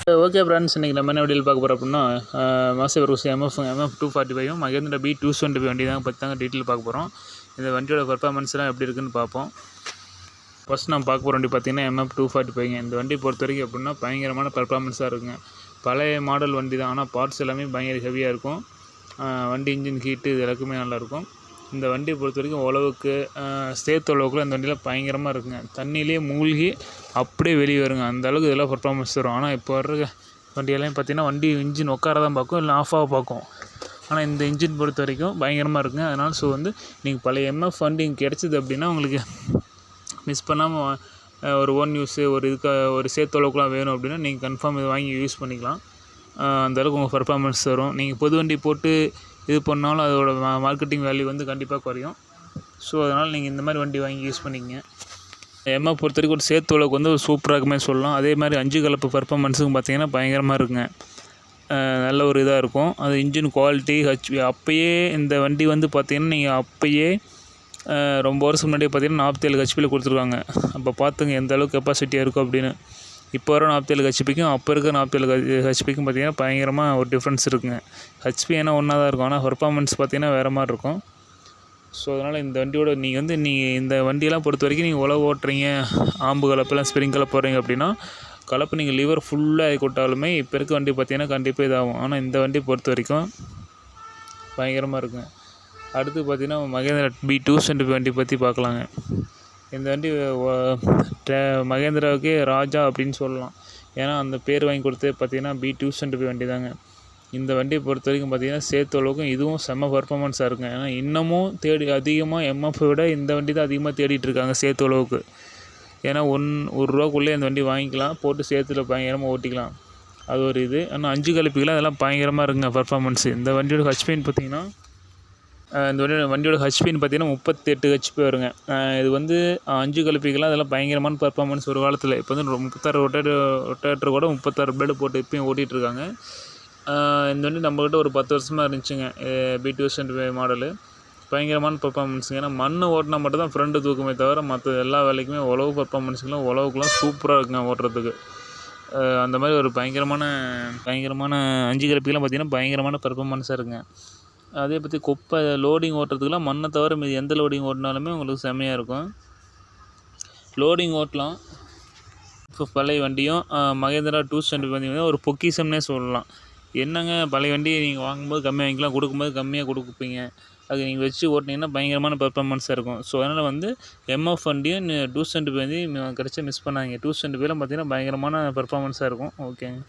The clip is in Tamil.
ஓகே ஃப்ரெண்ட்ஸ், இன்றைக்கி நம்ம என்ன வீடியோவில் பார்க்க போகிறோம் அப்படின்னா, master versus MF 245 Mahindra B225 வண்டி தான் பற்றி தாங்க டீட்டெயில் பார்க்க போகிறோம். இந்த வண்டியோட பர்ஃபார்மன்ஸ்லாம் எப்படி இருக்குன்னு பார்ப்போம். ஃபஸ்ட் நம்ம பார்க்க போகிற வண்டி பார்த்திங்கன்னா MF 245. இந்த வண்டி பொறுத்த வரைக்கும் எப்படின்னா பயங்கரமான பர்ஃபார்மன்ஸாக இருக்குங்க. பழைய மாடல் வண்டி தான், ஆனால் பார்ட்ஸ் எல்லாமே பயங்கர ஹெவியாக இருக்கும். வண்டி இன்ஜின் ஹீட்டு இது எல்லாருக்குமே நல்லாயிருக்கும். இந்த வண்டியை பொறுத்த வரைக்கும் உழவுக்கு சேர்த்து உழவுக்குள்ள இந்த வண்டியில் பயங்கரமாக இருக்குங்க. தண்ணியிலே மூழ்கி அப்படியே வெளியே வருங்க, அந்த அளவுக்கு இதெல்லாம் பர்ஃபார்மன்ஸ் தரும். ஆனால் இப்போ வர்ற வண்டியெல்லாம் பார்த்திங்கன்னா வண்டி இன்ஜின் உட்கார தான் பார்க்கும், இல்லை ஆஃபாக பார்க்கும். ஆனால் இந்த இன்ஜின் பொறுத்த வரைக்கும் பயங்கரமாக இருக்குங்க. அதனால் நீங்கள் பழைய MF வண்டி கிடச்சிது அப்படின்னா உங்களுக்கு மிஸ் பண்ணாமல் ஒரு ஓன் யூஸு ஒரு சேர்த்து உழவுக்குலாம் வேணும் அப்படின்னா நீங்கள் கன்ஃபார்ம் இதை வாங்கி யூஸ் பண்ணிக்கலாம். அந்தளவுக்கு உங்கள் பர்ஃபார்மன்ஸ் தரும். நீங்கள் புது வண்டி போட்டு இது பண்ணாலும் அதோட மார்க்கெட்டிங் வேல்யூ குறையும். அதனால் நீங்கள் இந்த மாதிரி வண்டி வாங்கி யூஸ் பண்ணிக்கங்க. MF பொறுத்த வரைக்கும் ஒரு சேர்த்து உழவுக்கு ஒரு சூப்பராக இருக்குமே சொல்லலாம். அதே மாதிரி 5 கலப்பு பர்ஃபார்மன்ஸுக்கும் பார்த்திங்கன்னா பயங்கரமாக இருக்குங்க. நல்ல ஒரு இதாக இருக்கும். அது இன்ஜின் குவாலிட்டி HP அப்போயே இந்த வண்டி பார்த்திங்கன்னா நீங்கள் அப்போயே ரொம்ப வருஷம் முன்னாடியே பார்த்திங்கன்னா 47 HP கொடுத்துருக்காங்க. அப்போ பார்த்துங்க எந்த அளவுக்கு கெப்பாசிட்டியாக இருக்கும் அப்படின்னு. இப்போ வர 47 HPக்கும் அப்போ இருக்க 47 HPக்கும் பார்த்திங்கன்னா பயங்கரமாக ஒரு டிஃப்ரென்ஸ் இருக்குங்க. HP ஏன்னா ஒன்றா தான் இருக்கும், ஆனால் பர்ஃபார்மன்ஸ் பார்த்திங்கன்னா வேறு மாதிரி இருக்கும். அதனால் இந்த வண்டியோட நீங்கள் இந்த வண்டியெல்லாம் பொறுத்த வரைக்கும் நீங்கள் உழவு ஓட்டுறீங்க, ஆம்பு கலப்பெல்லாம் ஸ்ப்ரிங் கலப்பு போடுறீங்க அப்படின்னா கலப்பு நீங்கள் லிவர் ஃபுல்லாக கொட்டாலுமே இப்போ இருக்க வண்டி பார்த்திங்கன்னா கண்டிப்பாக இதாகும். ஆனால் இந்த வண்டி பொறுத்த வரைக்கும் பயங்கரமாக இருக்குங்க. அடுத்து பார்த்திங்கன்னா மகேந்திரா B225 வண்டி பற்றி பார்க்கலாங்க. இந்த வண்டி மகேந்திராவுக்கே ராஜா அப்படின்னு சொல்லலாம். ஏன்னா அந்த பேர் வாங்கி கொடுத்தது பார்த்திங்கன்னா B225 வண்டி தாங்க. இந்த வண்டியை பொறுத்த வரைக்கும் பார்த்திங்கன்னா சேர்த்து அளவுக்கும் இதுவும் செம்ம பர்ஃபார்மன்ஸாக இருக்குங்க. ஏன்னா இன்னமும் அதிகமாக MF விட இந்த வண்டி தான் அதிகமாக தேடிட்டு இருக்காங்க சேர்த்து அளவுக்கு. ஏன்னா ஒரு ரூபாக்குள்ளே இந்த வண்டி வாங்கிக்கலாம், போட்டு சேர்த்துல பயங்கரமாக ஓட்டிக்கலாம். அது ஒரு இது. ஆனால் 5 கலப்பிக்கலாம் அதெல்லாம் பயங்கரமாக இருக்குங்க பர்ஃபார்மன்ஸு. இந்த வண்டியோட ஹெச்பின்னு பார்த்திங்கன்னா இந்த வண்டியோட ஹெச்பின்னு பார்த்திங்கன்னா 38 HP வருங்க. இது 5 கலப்பிக்கலாம் அதெல்லாம் பயங்கரமான பர்ஃபார்மன்ஸ் ஒரு காலத்தில். இப்போ 36 ரொட்டேட்டர் கூட 36 பிளேடு போட்டு இப்போயும் ஓட்டிகிட்ருக்காங்க. இந்த வண்டி நம்மக்கிட்ட ஒரு 10 வருஷமாக இருந்துச்சுங்க. B225 மாடலு பயங்கரமான பர்ஃபார்மன்ஸுங்க. ஏன்னா மண் ஓட்டினா மட்டும் தான் ஃப்ரெண்டு தூக்குமே தவிர மற்ற எல்லா வேலைக்குமே உழவுக்குலாம் சூப்பராக இருக்குங்க ஓட்டுறதுக்கு. அந்த மாதிரி ஒரு பயங்கரமான 5 கலப்பிலாம் பார்த்திங்கன்னா பயங்கரமான பர்ஃபார்மன்ஸாக இருக்குங்க. அதே பற்றி லோடிங் ஓட்டுறதுக்குலாம் மண்ணை தவிர மீது எந்த லோடிங் ஓட்டினாலுமே உங்களுக்கு செம்மையாக இருக்கும். லோடிங் ஓட்டலாம். இப்போ பழைய வண்டியும் மகேந்திரா 225 வண்டி ஒரு பொக்கிஷம்னே சொல்லலாம். என்னங்க பழைய வண்டி நீங்கள் வாங்கும்போது கம்மியாக வாங்கிக்கலாம், கொடுக்கும்போது கம்மியாக கொடுப்பீங்க. அது நீங்கள் வச்சு ஓட்டினீங்கன்னா பயங்கரமான பர்ஃபார்மன்ஸாக இருக்கும். அதனால் MF வண்டியும் 225 கிடைச்சா மிஸ் பண்ணாதீங்க. 225 பார்த்திங்கன்னா பயங்கரமான பர்ஃபார்மன்ஸாக இருக்கும். ஓகேங்க.